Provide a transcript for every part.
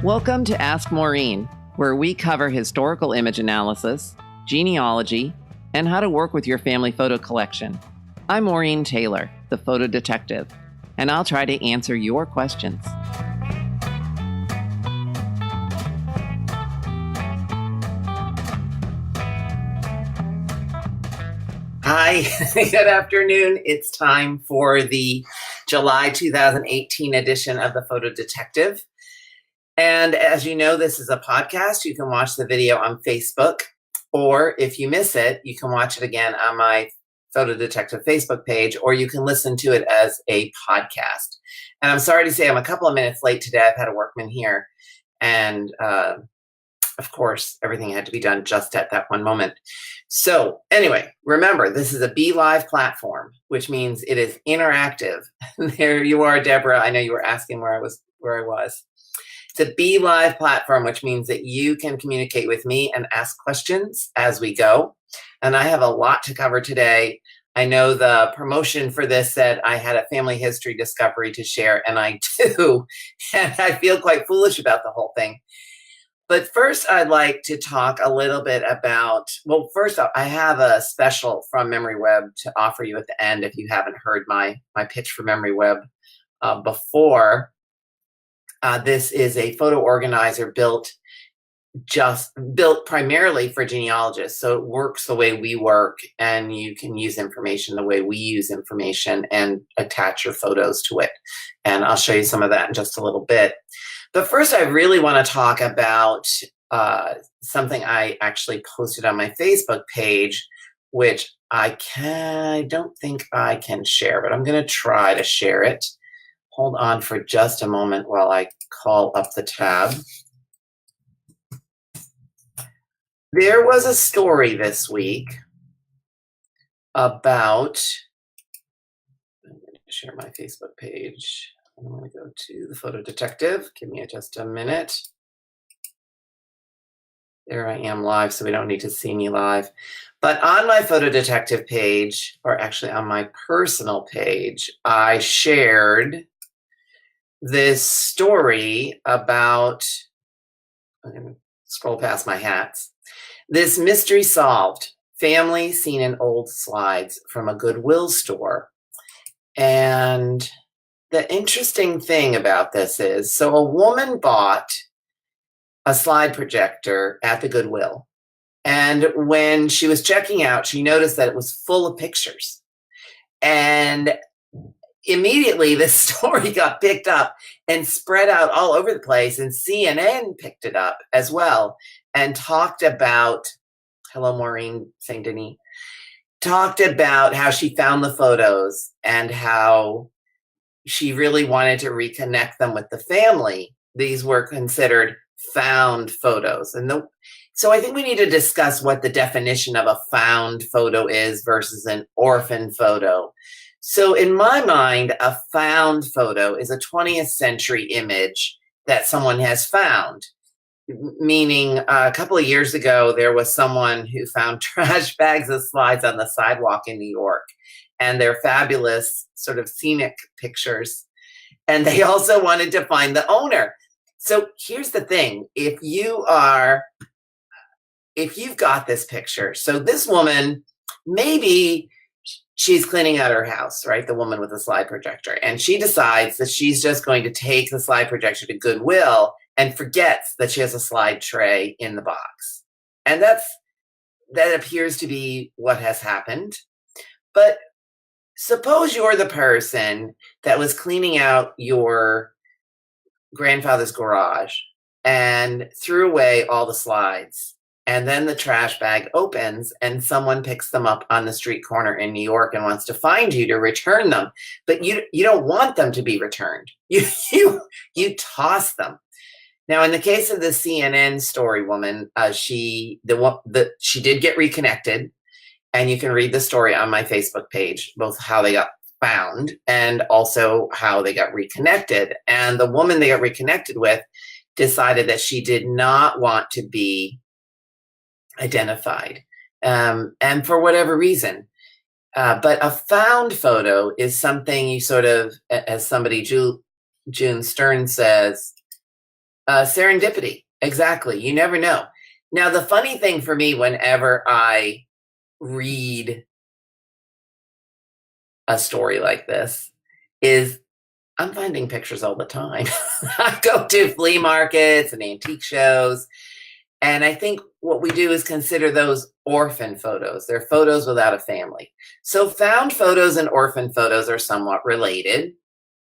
Welcome to Ask Maureen, where we cover historical image analysis, genealogy, and how to work with your family photo collection. I'm Maureen Taylor, the photo detective, and I'll try to answer your questions. Hi, good afternoon. It's time for the July 2018 edition of the Photo Detective. And as you know, this is a podcast. You can watch the video on Facebook, or if you miss it, you can watch it again on my Photo Detective Facebook page, or you can listen to it as a podcast. And I'm sorry to say I'm a couple of minutes late today. I've had a workman here, and of course, everything had to be done just at that one moment. So anyway, remember, this is a Be Live platform, which means it is interactive. There you are, Deborah. I know you were asking where I was. It's a Be Live platform, which means that you can communicate with me and ask questions as we go. And I have a lot to cover today. I know the promotion for this said I had a family history discovery to share, and I do. And I feel quite foolish about the whole thing. But first, I'd like to talk a little bit about, well, first off, I have a special from MemoryWeb to offer you at the end if you haven't heard my pitch for MemoryWeb before. This is a photo organizer built primarily for genealogists. So it works the way we work, and you can use information the way we use information and attach your photos to it. And I'll show you some of that in just a little bit. But first, I really want to talk about something I actually posted on my Facebook page, which I don't think I can share, but I'm going to try to share it. Hold on for just a moment while I call up the tab. There was a story this week about, I'm going to share my Facebook page. I'm going to go to the Photo Detective. Give me just a minute. There I am live, so we don't need to see me live. But on my Photo Detective page, or actually on my personal page, I shared this story about, I'm going to scroll past my hats. This mystery solved, family seen in old slides from a Goodwill store. And the interesting thing about this is, so a woman bought a slide projector at the Goodwill. And when she was checking out, she noticed that it was full of pictures. And immediately this story got picked up and spread out all over the place, and CNN picked it up as well and talked about, hello, Maureen St. Denis, talked about how she found the photos and how she really wanted to reconnect them with the family. These were considered found photos. So I think we need to discuss what the definition of a found photo is versus an orphan photo. So in my mind, a found photo is a 20th century image that someone has found, meaning a couple of years ago, there was someone who found trash bags of slides on the sidewalk in New York, and they're fabulous sort of scenic pictures. And they also wanted to find the owner. So here's the thing. If you've got this picture, so this woman, maybe she's cleaning out her house, right? The woman with the slide projector. And she decides that she's just going to take the slide projector to Goodwill and forgets that she has a slide tray in the box. And that appears to be what has happened. But suppose you're the person that was cleaning out your grandfather's garage and threw away all the slides. And then the trash bag opens and someone picks them up on the street corner in New York and wants to find you to return them. But you don't want them to be returned. You toss them. Now, in the case of the CNN story woman, she did get reconnected. And you can read the story on my Facebook page, both how they got found and also how they got reconnected. And the woman they got reconnected with decided that she did not want to be identified, and for whatever reason. But a found photo is something you sort of, as somebody, June Stern says, Serendipity. Exactly. You never know. Now, the funny thing for me, whenever I read a story like this, is I'm finding pictures all the time. I go to flea markets and antique shows, and I think what we do is consider those orphan photos. They're photos without a family. So found photos and orphan photos are somewhat related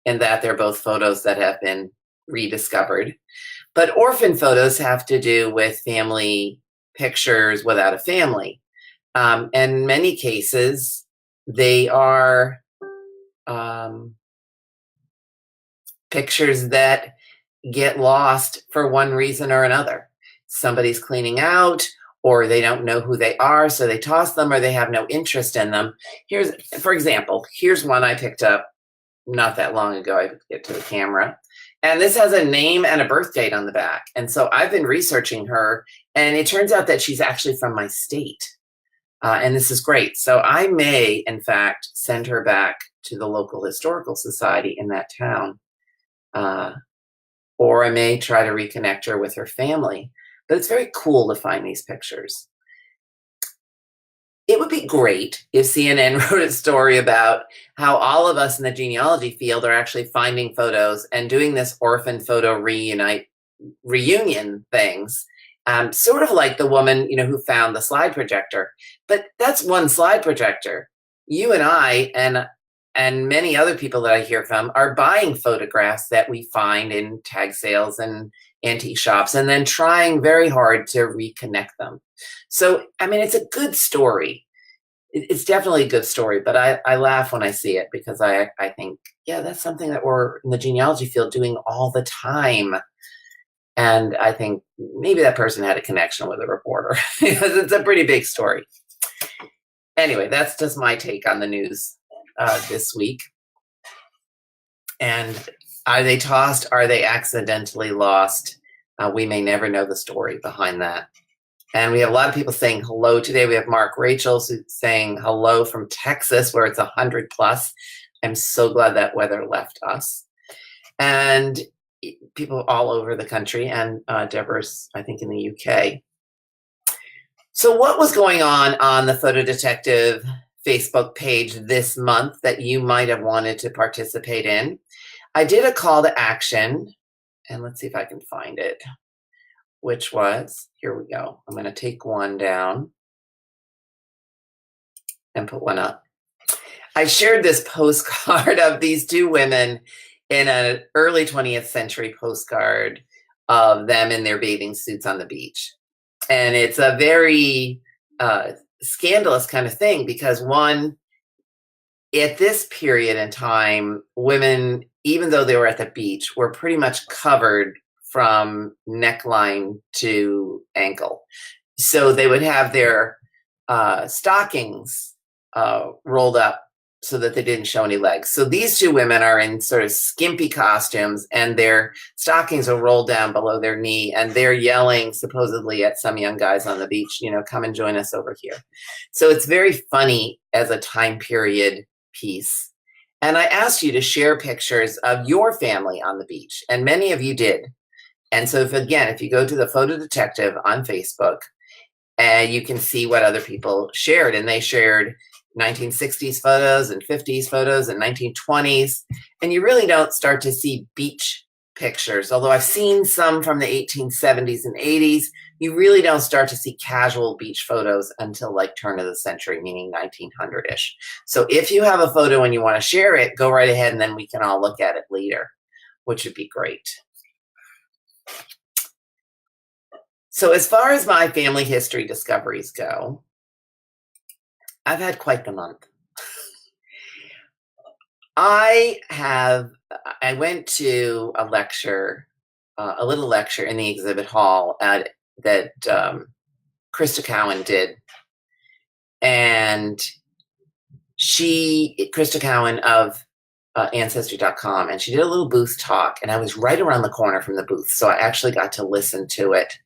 in that they're both photos that have been rediscovered. But orphan photos have to do with family pictures without a family. In many cases, they are pictures that get lost for one reason or another. Somebody's cleaning out, or they don't know who they are, so they toss them, or they have no interest in them. For example, here's one I picked up not that long ago. I picked it to the camera. And this has a name and a birth date on the back. And so I've been researching her, and it turns out that she's actually from my state. And this is great. So I may, in fact, send her back to the local historical society in that town. Or I may try to reconnect her with her family. But it's very cool to find these pictures. It would be great if CNN wrote a story about how all of us in the genealogy field are actually finding photos and doing this orphan photo reunion things. Sort of like the woman, who found the slide projector. But that's one slide projector. You and I and many other people that I hear from are buying photographs that we find in tag sales and antique shops, and then trying very hard to reconnect them. So, it's a good story. It's definitely a good story, but I laugh when I see it because I think, yeah, that's something that we're in the genealogy field doing all the time. And I think maybe that person had a connection with a reporter because it's a pretty big story. Anyway, that's just my take on the news this week. And are they tossed? Are they accidentally lost? We may never know the story behind that. And we have a lot of people saying hello today. We have Mark Rachel saying hello from Texas, where it's 100 plus. I'm so glad that weather left us. And people all over the country, and Deborah's, I think, in the UK. So what was going on the Photo Detective Facebook page this month that you might have wanted to participate in? I did a call to action, and let's see if I can find it, which was, here we go. I'm going to take one down and put one up. I shared this postcard of these two women in an early 20th century postcard of them in their bathing suits on the beach. And it's a very scandalous kind of thing because, one, at this period in time, women, even though they were at the beach, were pretty much covered from neckline to ankle. So they would have their stockings rolled up so that they didn't show any legs. So these two women are in sort of skimpy costumes, and their stockings are rolled down below their knee, and they're yelling supposedly at some young guys on the beach, come and join us over here. So it's very funny as a time period piece. And I asked you to share pictures of your family on the beach, and many of you did. And so if you go to the Photo Detective on Facebook, you can see what other people shared, and they shared 1960s photos and 50s photos and 1920s. And you really don't start to see beach pictures. Although I've seen some from the 1870s and 80s, you really don't start to see casual beach photos until like turn of the century, meaning 1900-ish. So if you have a photo and you want to share it, go right ahead, and then we can all look at it later, which would be great. So as far as my family history discoveries go, I've had quite the month. I went to a lecture, a little lecture in the exhibit hall that Krista Cowan did. And Krista Cowan of Ancestry.com, and she did a little booth talk, and I was right around the corner from the booth, so I actually got to listen to it.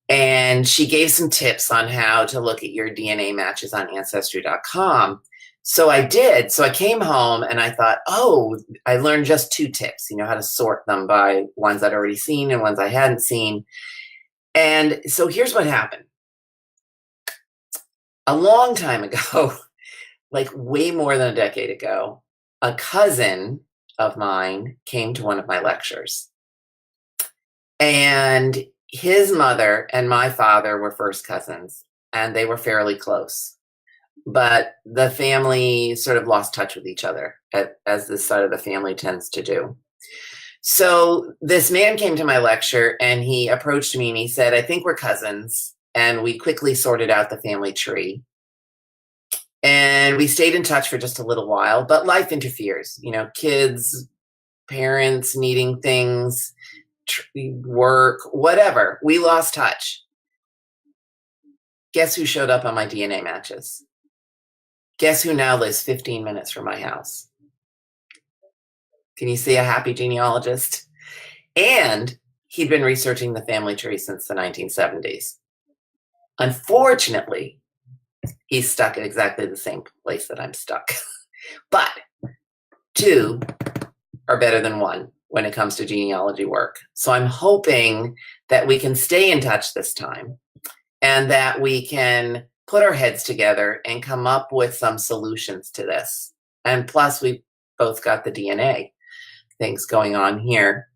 And she gave some tips on how to look at your DNA matches on Ancestry.com. So I did. So I came home and I thought, oh, I learned just 2 tips, how to sort them by ones I'd already seen and ones I hadn't seen. And so here's what happened. A long time ago, like way more than a decade ago, a cousin of mine came to one of my lectures. And his mother and my father were first cousins, and they were fairly close. But the family sort of lost touch with each other, as this side of the family tends to do. So this man came to my lecture and he approached me and he said, I think we're cousins. And we quickly sorted out the family tree. And we stayed in touch for just a little while, but life interferes, kids, parents needing things, work, whatever. We lost touch. Guess who showed up on my DNA matches? Guess who now lives 15 minutes from my house? Can you see a happy genealogist? And he'd been researching the family tree since the 1970s. Unfortunately, he's stuck at exactly the same place that I'm stuck. But 2 are better than 1 when it comes to genealogy work. So I'm hoping that we can stay in touch this time and that we can put our heads together and come up with some solutions to this. And plus, we've both got the DNA things going on here.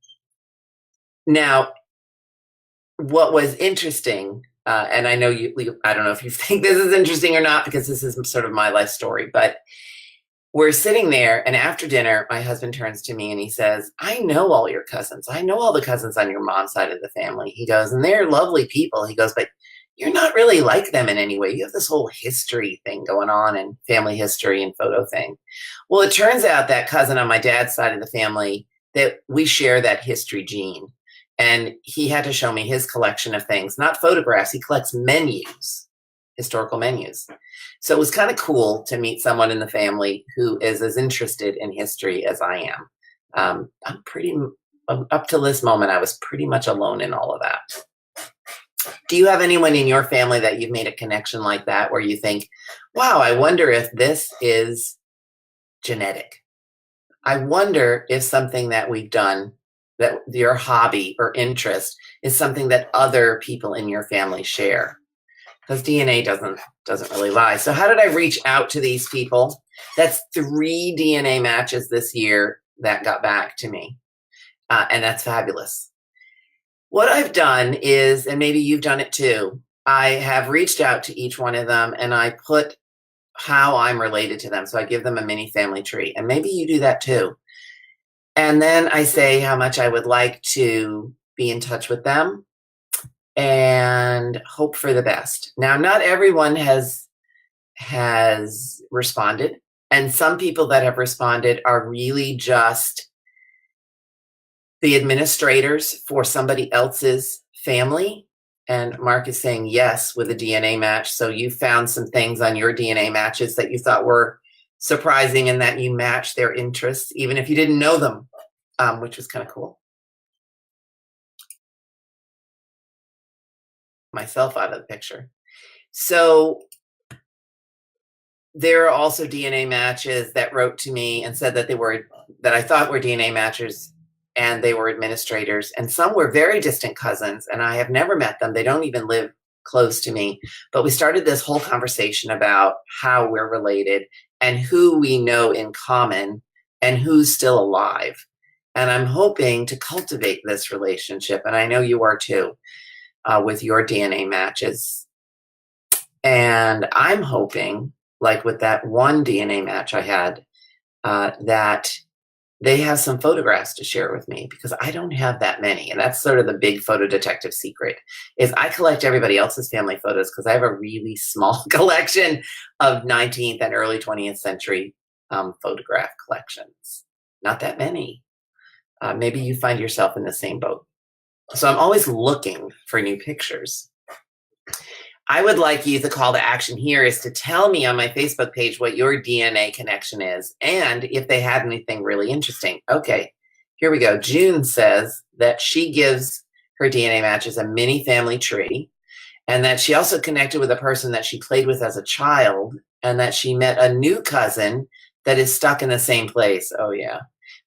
Now, what was interesting, and I know I don't know if you think this is interesting or not, because this is sort of my life story, but we're sitting there, and after dinner, my husband turns to me and he says, I know all your cousins. I know all the cousins on your mom's side of the family. He goes, and they're lovely people. He goes, but you're not really like them in any way. You have this whole history thing going on, and family history and photo thing. Well, it turns out that cousin on my dad's side of the family, that we share that history gene. And he had to show me his collection of things, not photographs. He collects menus, historical menus. So it was kind of cool to meet someone in the family who is as interested in history as I am. Up to this moment, I was pretty much alone in all of that. Do you have anyone in your family that you've made a connection like that where you think, wow, I wonder if this is genetic? I wonder if something that we've done, that your hobby or interest, is something that other people in your family share. Because DNA doesn't really lie. So how did I reach out to these people? That's 3 DNA matches this year that got back to me. And that's fabulous. What I've done is, and maybe you've done it too, I have reached out to each one of them and I put how I'm related to them. So I give them a mini family tree, and maybe you do that too. And then I say how much I would like to be in touch with them and hope for the best. Now, not everyone has responded, and some people that have responded are really just the administrators for somebody else's family. And Mark is saying yes with a DNA match. So you found some things on your DNA matches that you thought were surprising and that you matched their interests, even if you didn't know them, which was kind of cool. Myself out of the picture. So there are also DNA matches that wrote to me and said that that I thought were DNA matchers, and they were administrators, and some were very distant cousins, and I have never met them. They don't even live close to me. But we started this whole conversation about how we're related and who we know in common and who's still alive. And I'm hoping to cultivate this relationship, and I know you are too, with your DNA matches. And I'm hoping, like with that one DNA match I had, that they have some photographs to share with me, because I don't have that many. And that's sort of the big photo detective secret, is I collect everybody else's family photos because I have a really small collection of 19th and early 20th century photograph collections. Not that many. Maybe you find yourself in the same boat. So I'm always looking for new pictures. I would like you, the call to action here is to tell me on my Facebook page what your DNA connection is and if they had anything really interesting. Okay, here we go. June says that she gives her DNA matches a mini family tree, and that she also connected with a person that she played with as a child and that she met a new cousin that is stuck in the same place. Oh, yeah.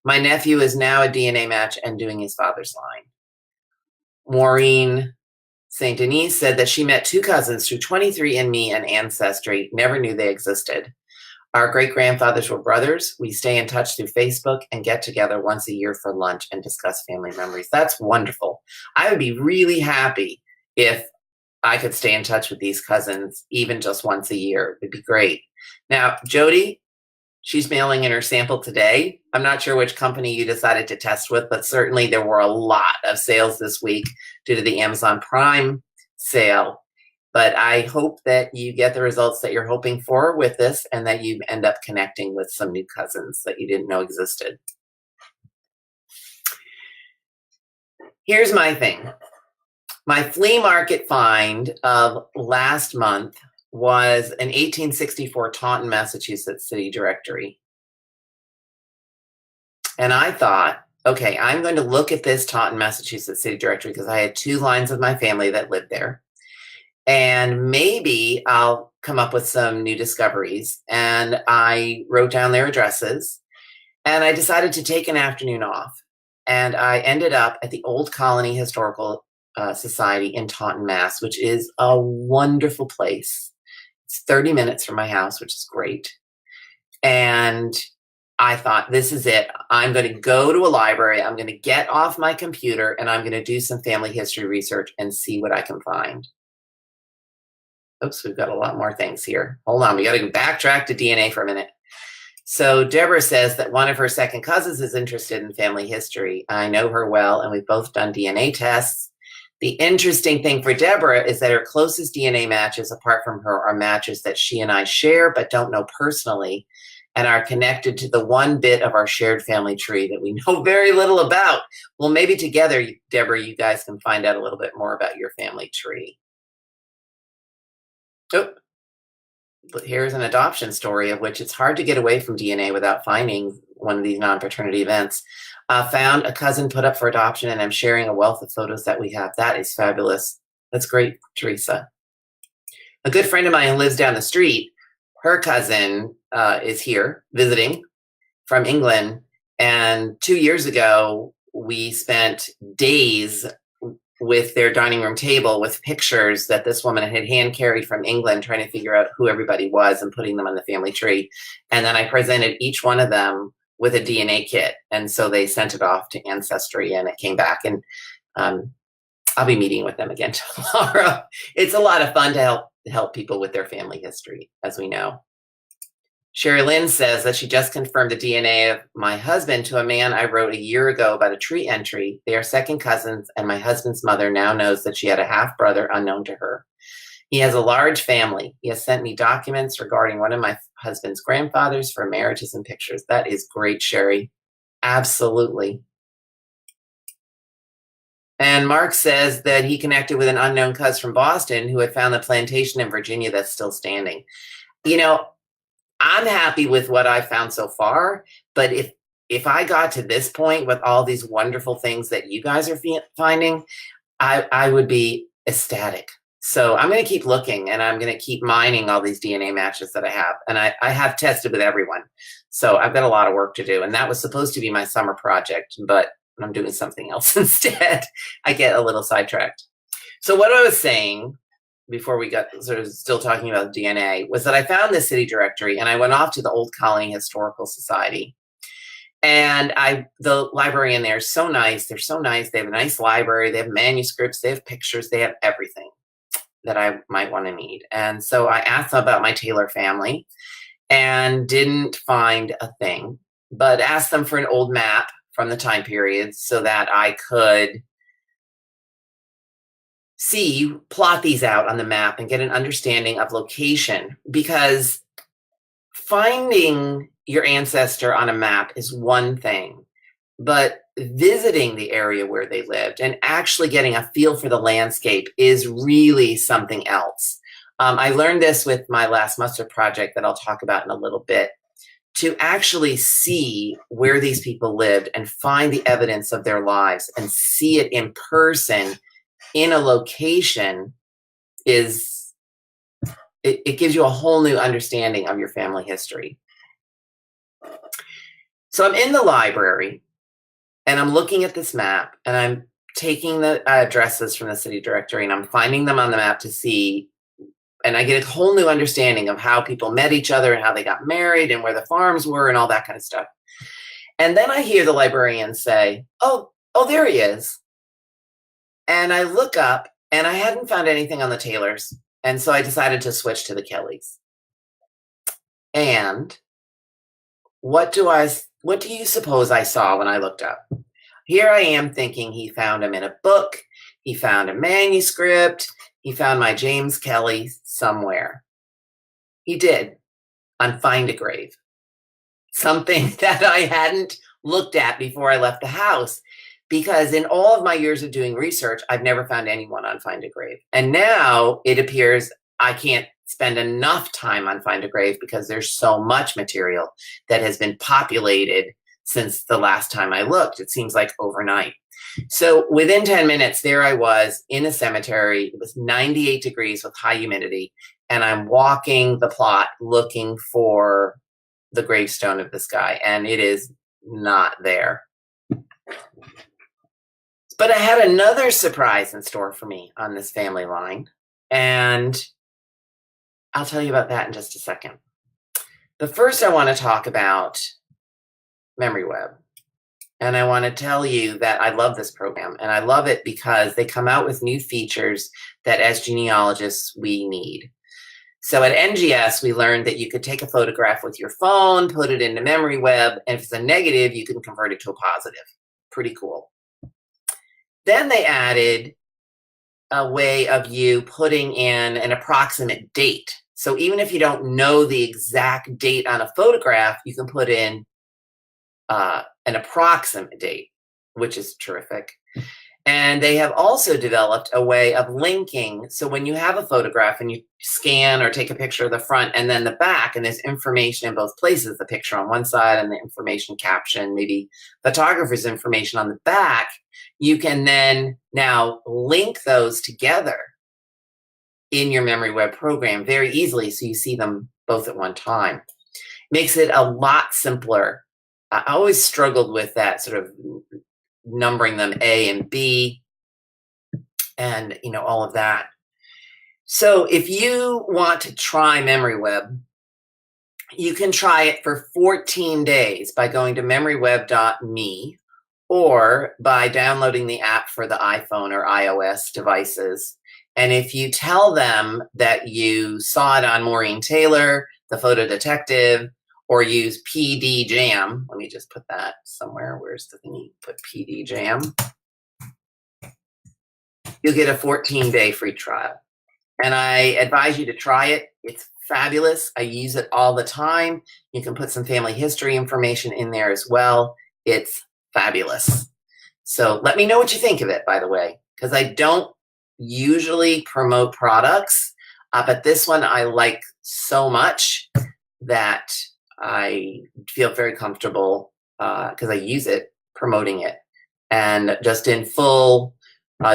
My nephew is now a DNA match and doing his father's line. Maureen St. Denis said that she met two cousins through 23andMe and Ancestry, never knew they existed. Our great-grandfathers were brothers. We stay in touch through Facebook and get together once a year for lunch and discuss family memories. That's wonderful. I would be really happy if I could stay in touch with these cousins even just once a year. It'd be great. Now, Jody, she's mailing in her sample today. I'm not sure which company you decided to test with, but certainly there were a lot of sales this week due to the Amazon Prime sale. But I hope that you get the results that you're hoping for with this and that you end up connecting with some new cousins that you didn't know existed. Here's my thing. My flea market find of last month was an 1864 Taunton, Massachusetts city directory. And I thought, okay, I'm going to look at this Taunton, Massachusetts city directory because I had two lines of my family that lived there. And maybe I'll come up with some new discoveries. And I wrote down their addresses and I decided to take an afternoon off. And I ended up at the Old Colony Historical Society in Taunton, Mass, which is a wonderful place. It's 30 minutes from my house, which is great. And I thought, this is it. I'm going to go to a library. I'm going to get off my computer and I'm going to do some family history research and see what I can find. Oops, we've got a lot more things here. Hold on, we got to backtrack to DNA for a minute. So Deborah says that one of her second cousins is interested in family history. I know her well, and we've both done DNA tests. The interesting thing for Deborah is that her closest DNA matches, apart from her, are matches that she and I share but don't know personally and are connected to the one bit of our shared family tree that we know very little about. Well, maybe together, Deborah, you guys can find out a little bit more about your family tree. Oh, but here's an adoption story of which it's hard to get away from DNA without finding one of these non-paternity events. Found a cousin put up for adoption, and I'm sharing a wealth of photos that we have. That is fabulous. That's great, Teresa. A good friend of mine who lives down the street, her cousin is here visiting from England. And 2 years ago, we spent days with their dining room table with pictures that this woman had hand carried from England, trying to figure out who everybody was and putting them on the family tree. And then I presented each one of them with a DNA kit. And so they sent it off to Ancestry and it came back. And I'll be meeting with them again tomorrow. It's a lot of fun to help people with their family history, as we know. Sherry Lynn says that she just confirmed the DNA of my husband to a man I wrote a year ago about a tree entry. They are second cousins, and my husband's mother now knows that she had a half-brother unknown to her. He has a large family. He has sent me documents regarding one of my husband's grandfathers for marriages and pictures. That is great, Sherry. Absolutely. And Mark says that he connected with an unknown cousin from Boston who had found the plantation in Virginia that's still standing. You know, I'm happy with what I found so far, but if I got to this point with all these wonderful things that you guys are finding, I would be ecstatic. So I'm going to keep looking and I'm going to keep mining all these DNA matches that I have. And I have tested with everyone. So I've got a lot of work to do. And that was supposed to be my summer project, but I'm doing something else instead. I get a little sidetracked. So what I was saying before we got sort of still talking about DNA was that I found this city directory and I went off to the Old Colony Historical Society. And the librarian there is so nice. They're so nice. They have a nice library. They have manuscripts. They have pictures. They have everything that I might want to need. And so I asked them about my Taylor family and didn't find a thing, but asked them for an old map from the time period so that I could plot these out on the map and get an understanding of location, because finding your ancestor on a map is one thing, but visiting the area where they lived and actually getting a feel for the landscape is really something else. I learned this with my last mustard project that I'll talk about in a little bit. To actually see where these people lived and find the evidence of their lives and see it in person in a location is it gives you a whole new understanding of your family history. So I'm in the library and I'm looking at this map and I'm taking the addresses from the city directory and I'm finding them on the map to see, and I get a whole new understanding of how people met each other and how they got married and where the farms were and all that kind of stuff. And then I hear the librarian say, oh, there he is. And I look up and I hadn't found anything on the Taylors. And so I decided to switch to the Kellys. And what do you suppose I saw when I looked up? Here I am thinking he found him in a book, he found a manuscript, he found my James Kelly somewhere. He did, on Find a Grave. Something that I hadn't looked at before I left the house, because in all of my years of doing research, I've never found anyone on Find a Grave. And now it appears I can't spend enough time on Find a Grave because there's so much material that has been populated since the last time I looked. It seems like overnight. So within 10 minutes, there I was in a cemetery. It was 98 degrees with high humidity. And I'm walking the plot looking for the gravestone of this guy. And it is not there. But I had another surprise in store for me on this family line. And I'll tell you about that in just a second. But first, I want to talk about MemoryWeb. And I want to tell you that I love this program. And I love it because they come out with new features that as genealogists we need. So at NGS, we learned that you could take a photograph with your phone, put it into MemoryWeb, and if it's a negative, you can convert it to a positive. Pretty cool. Then they added a way of you putting in an approximate date. So even if you don't know the exact date on a photograph, you can put in an approximate date, which is terrific. And they have also developed a way of linking. So when you have a photograph and you scan or take a picture of the front and then the back, and there's information in both places, the picture on one side and the information caption, maybe photographer's information on the back, you can then now link those together in your MemoryWeb program very easily, so you see them both at one time. Makes it a lot simpler. I always struggled with that sort of numbering them A and B and, all of that. So if you want to try MemoryWeb, you can try it for 14 days by going to memoryweb.me or by downloading the app for the iPhone or iOS devices. And if you tell them that you saw it on Maureen Taylor, the photo detective, or use PD Jam, let me just put that somewhere. Where's the thingy? Put PD Jam. You'll get a 14-day free trial. And I advise you to try it. It's fabulous. I use it all the time. You can put some family history information in there as well. It's fabulous. So let me know what you think of it, by the way, because I don't usually promote products, but this one I like so much that I feel very comfortable because I use it, promoting it. And just in full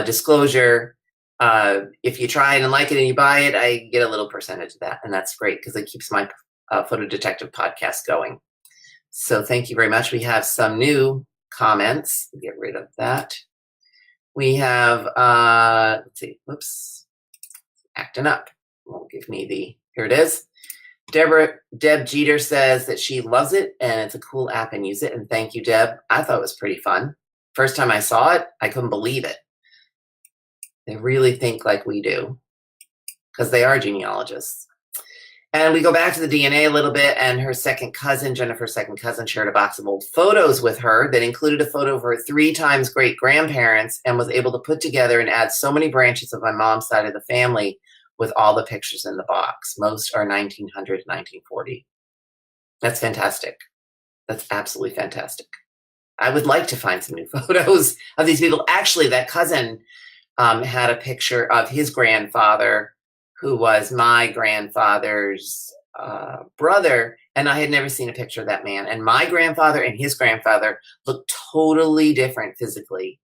disclosure, if you try it and like it and you buy it, I get a little percentage of that. And that's great because it keeps my Photo Detective podcast going. So thank you very much. We have some new comments. Get rid of that. We have, let's see, whoops, acting up. Won't give me here it is. Deb Jeter says that she loves it and it's a cool app and use it. And thank you, Deb. I thought it was pretty fun. First time I saw it, I couldn't believe it. They really think like we do because they are genealogists. And we go back to the DNA a little bit, and her second cousin, Jennifer's second cousin, shared a box of old photos with her that included a photo of her 3 times great-grandparents and was able to put together and add so many branches of my mom's side of the family with all the pictures in the box. Most are 1900, 1940. That's fantastic. That's absolutely fantastic. I would like to find some new photos of these people. Actually, that cousin had a picture of his grandfather, who was my grandfather's brother, and I had never seen a picture of that man. And my grandfather and his grandfather looked totally different physically.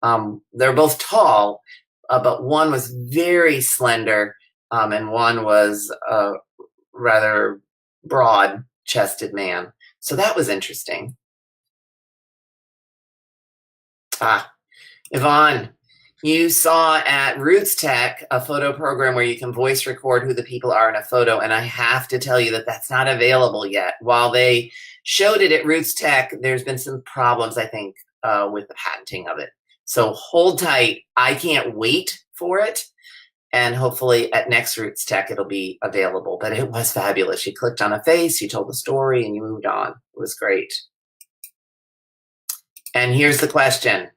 They're both tall, but one was very slender, and one was a rather broad-chested man. So that was interesting. Yvonne, you saw at Roots Tech a photo program where you can voice record who the people are in a photo, and I have to tell you that that's not available yet. While they showed it at Roots Tech, there's been some problems, I think, with the patenting of it. So hold tight. I can't wait for it. And hopefully at next Roots Tech, it'll be available. But it was fabulous. You clicked on a face, you told the story, and you moved on. It was great. And here's the question.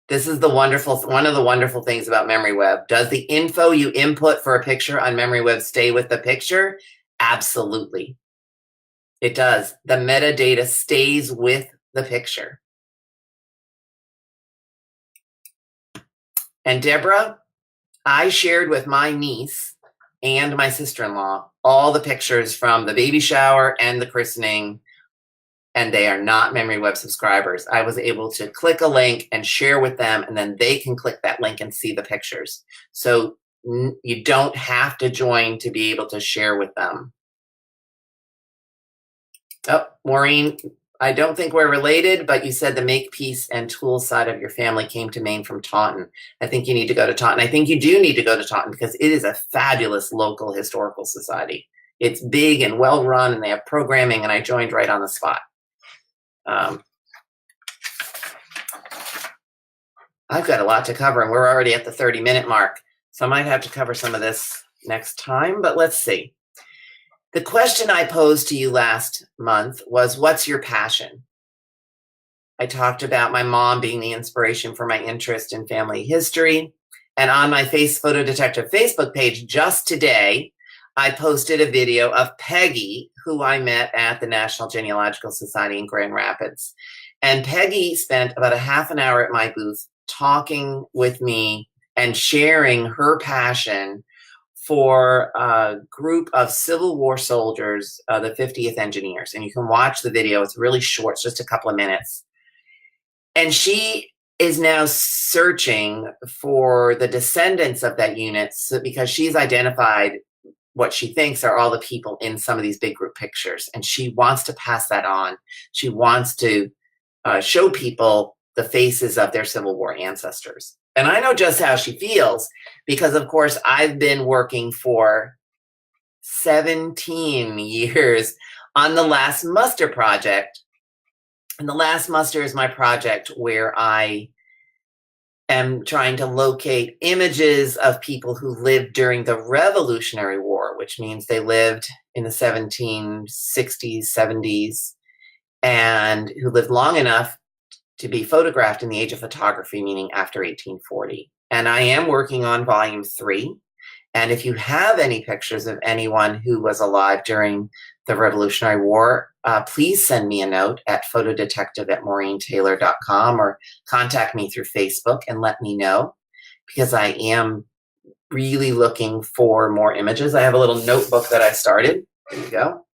This is one of the wonderful things about MemoryWeb. Does the info you input for a picture on MemoryWeb stay with the picture? Absolutely. It does. The metadata stays with the picture. And Deborah, I shared with my niece and my sister-in-law all the pictures from the baby shower and the christening, and they are not MemoryWeb subscribers. I was able to click a link and share with them, and then they can click that link and see the pictures. So you don't have to join to be able to share with them. Oh, Maureen, I don't think we're related, but you said the Makepeace and Tools side of your family came to Maine from Taunton. I think you need to go to Taunton. I think you do need to go to Taunton because it is a fabulous local historical society. It's big and well run, and they have programming, and I joined right on the spot. I've got a lot to cover, and we're already at the 30-minute mark, so I might have to cover some of this next time, but let's see. The question I posed to you last month was, what's your passion? I talked about my mom being the inspiration for my interest in family history, and on my Photo Detective Facebook page just today, I posted a video of Peggy, who I met at the National Genealogical Society in Grand Rapids. And Peggy spent about a half an hour at my booth talking with me and sharing her passion for a group of Civil War soldiers, the 50th Engineers. And you can watch the video. It's really short, it's just a couple of minutes. And she is now searching for the descendants of that unit because she's identified what she thinks are all the people in some of these big group pictures. And she wants to pass that on. She wants to show people the faces of their Civil War ancestors. And I know just how she feels because, of course, I've been working for 17 years on the Last Muster project. And the Last Muster is my project where I am trying to locate images of people who lived during the Revolutionary War, which means they lived in the 1760s, 70s, and who lived long enough to be photographed in the age of photography, meaning after 1840. And I am working on volume 3. And if you have any pictures of anyone who was alive during the Revolutionary War, please send me a note at photodetective@maureentaylor.com or contact me through Facebook and let me know, because I am really looking for more images. I have a little notebook that I started. There you go.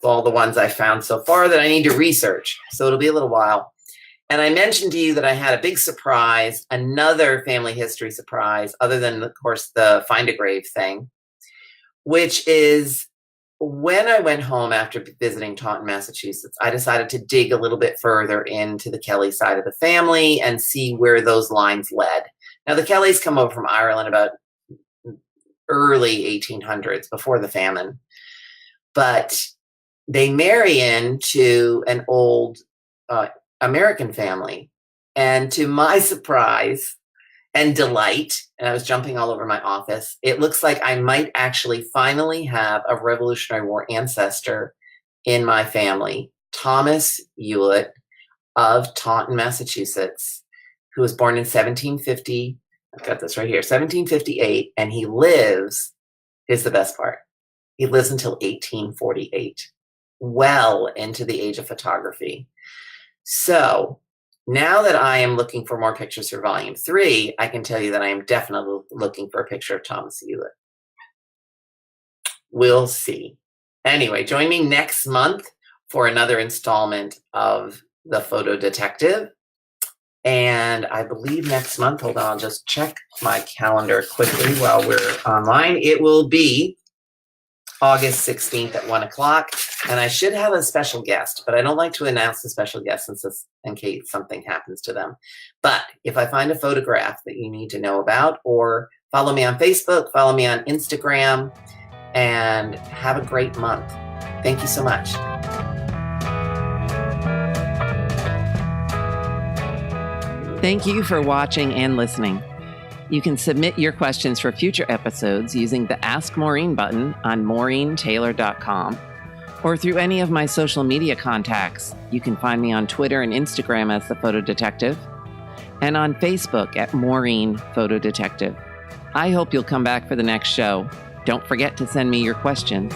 All the ones I found so far that I need to research. So it'll be a little while. And I mentioned to you that I had a big surprise, another family history surprise, other than, of course, the Find a Grave thing, which is when I went home after visiting Taunton, Massachusetts, I decided to dig a little bit further into the Kelly side of the family and see where those lines led. Now, the Kellys come over from Ireland about early 1800s, before the famine, but they marry into an old American family. And to my surprise and delight, and I was jumping all over my office, it looks like I might actually finally have a Revolutionary War ancestor in my family, Thomas Hewlett of Taunton, Massachusetts, who was born in 1750. I've got this right here, 1758, and he lives, here's the best part, he lives until 1848, well into the age of photography. So now that I am looking for more pictures for volume 3, I can tell you that I am definitely looking for a picture of Thomas Hewlett. We'll see. Anyway, join me next month for another installment of The Photo Detective. And I believe next month, hold on, I'll just check my calendar quickly while we're online. It will be August 16th at 1 o'clock. And I should have a special guest, but I don't like to announce the special guest in case something happens to them. But if I find a photograph that you need to know about, or follow me on Facebook, follow me on Instagram, and have a great month. Thank you so much. Thank you for watching and listening. You can submit your questions for future episodes using the Ask Maureen button on MaureenTaylor.com or through any of my social media contacts. You can find me on Twitter and Instagram as The Photo Detective and on Facebook at Maureen Photo Detective. I hope you'll come back for the next show. Don't forget to send me your questions.